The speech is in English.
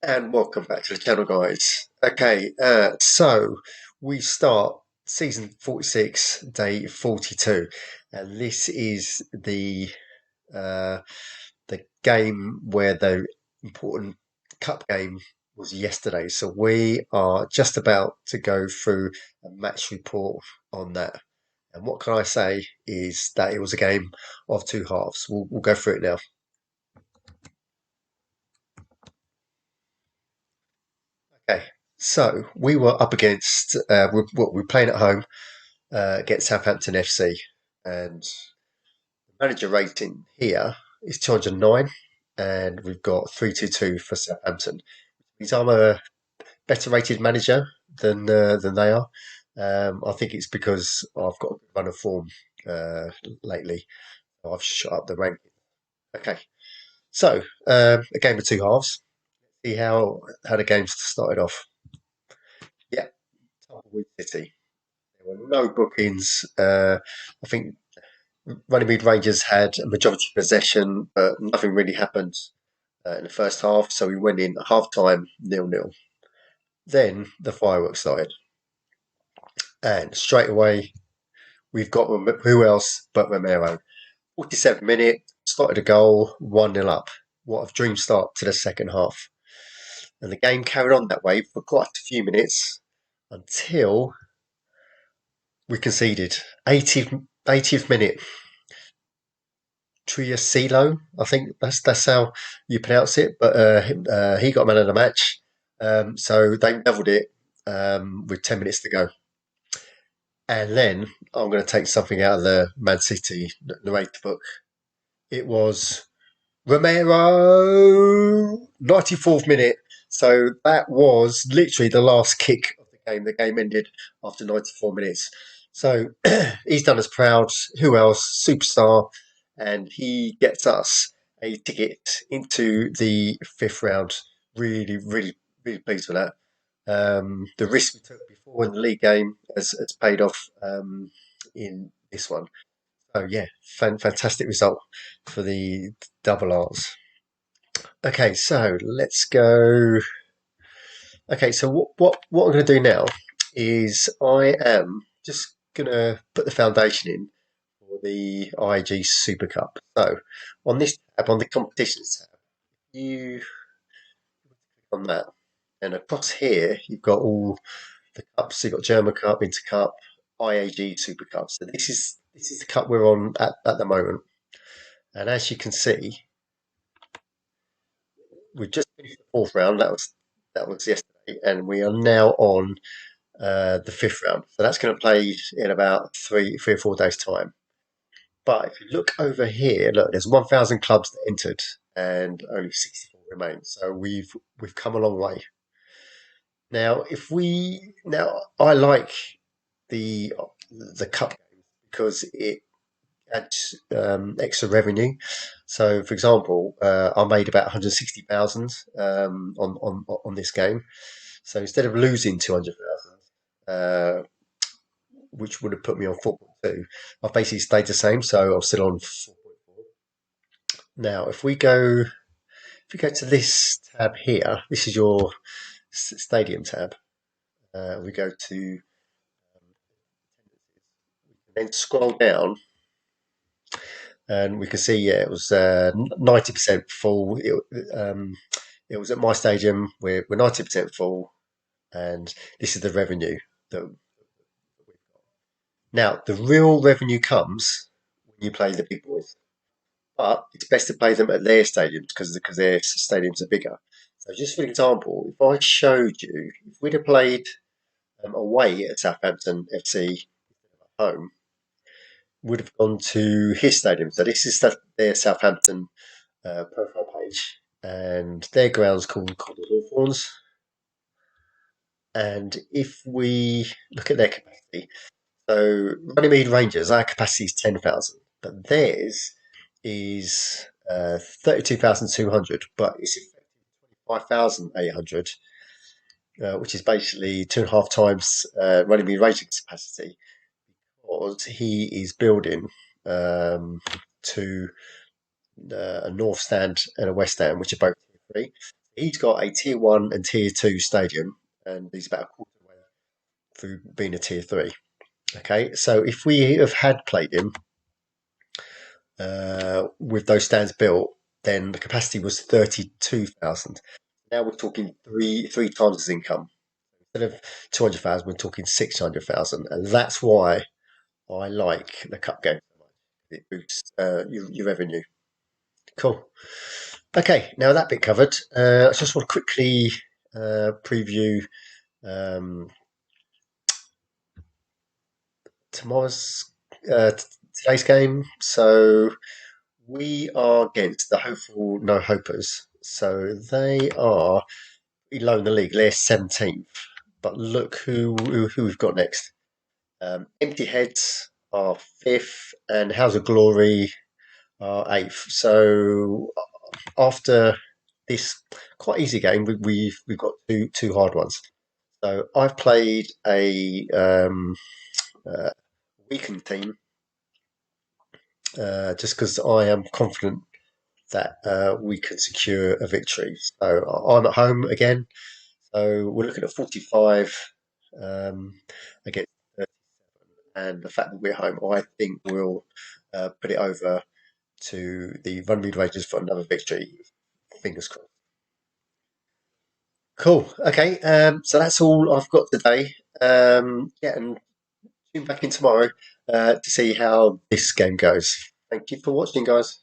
And welcome back to the channel, guys. So we start season 46, day 42, and this is uh, the game where the important cup game was yesterday. So we are just about to go through a match report on that. And what can I say is that it was a game of two halves. We'll go through it now. Okay, so we were up against we're playing at home against Southampton FC, and the manager rating here is 209, and we've got 322 for Southampton. Means I'm a better rated manager than they are. I think it's because I've got a good run of form uh, lately. I've shot up the rank. Okay, so a game of two halves. See how the game started off. Yeah, Tumbleweed City. There were no bookings. I think Runnymede Rangers had a majority possession, but nothing really happened in the first half. So we went in at half time 0-0. Then the fireworks started, and straight away we've got who else but Romero. 47th minute, started a goal, 1-0 up. What a dream start to the second half. And the game carried on that way for quite a few minutes until we conceded. 80th minute, Triacilo, I think that's how you pronounce it. But he got man of the match, so they levelled it with 10 minutes to go. And then I'm going to take something out of the Man City narrator book. It was Romero, 94th minute. So that was literally the last kick of the game. The game ended after 94 minutes. So he's done us proud. Who else? Superstar. And he gets us a ticket into the fifth round. Really, really, really pleased with that. The risk we took before in the league game has paid off in this one. So yeah, fantastic result for the double arts. Okay, so let's go. Okay, so what I'm going to do now is I am just going to put the foundation in for the IAG Super Cup. So on this tab, on the competitions tab, you click on that, and across here you've got all the cups. You've got German Cup, Inter Cup, IAG Super Cup. So this is the cup we're on at the moment, and as you can see, we just finished the fourth round. That was yesterday, and we are now on the fifth round. So that's going to play in about three or 4 days' time. But if you look over here, look, there's 1,000 clubs that entered, and only 64 remain. So we've come a long way. Now, I like the the cup games because it adds extra revenue. So, for example, I made about 160,000 on this game. So instead of losing 200,000, which would have put me on 4.2, I've basically stayed the same. So I'm still on 4.4. Now, if we go to this tab here, this is your stadium tab. We go to then scroll down, and we can see, yeah, it was 90% full. It was at my stadium. We're 90% full, and this is the revenue that now the real revenue comes when you play the big boys, but it's best to play them at their stadiums because their stadiums are bigger. So, just for example, if I showed you, if we'd have played away at Southampton FC home, would have gone to his stadium. So this is their Southampton profile page, and their ground's called the Hawthorns. And if we look at their capacity, so Runnymede Rangers, our capacity is 10,000, but theirs is 32,200, but it's 5,800, which is basically 2.5 times Runnymede Rangers capacity, because he is building to a north stand and a west stand, which are both free. He's got a tier one and tier two stadium, and he's about a quarter way through being a tier three. Okay, so if we have had played him with those stands built, then the capacity was 32,000. Now we're talking three times his income. Instead of 200,000, we're talking 600,000, and that's why I like the cup game so much. It boosts your revenue. Cool. Okay, now that bit covered, I just want to quickly preview um, tomorrow's today's game. So we are against the hopeful no hopers. So they are pretty low in the league. They're 17th. But look who we've got next. Empty Heads are fifth, and House of Glory are eighth. So after this quite easy game, we've got two hard ones. So I've played a weakened team just because I am confident that we can secure a victory. So I'm at home again. So we're looking at 45 against 37, and the fact that we're home, I think we'll put it over to the Runnymede Rangers for another victory. Fingers crossed. Cool. Okay. So that's all I've got today. Yeah, and tune back in tomorrow to see how this game goes. Thank you for watching, guys.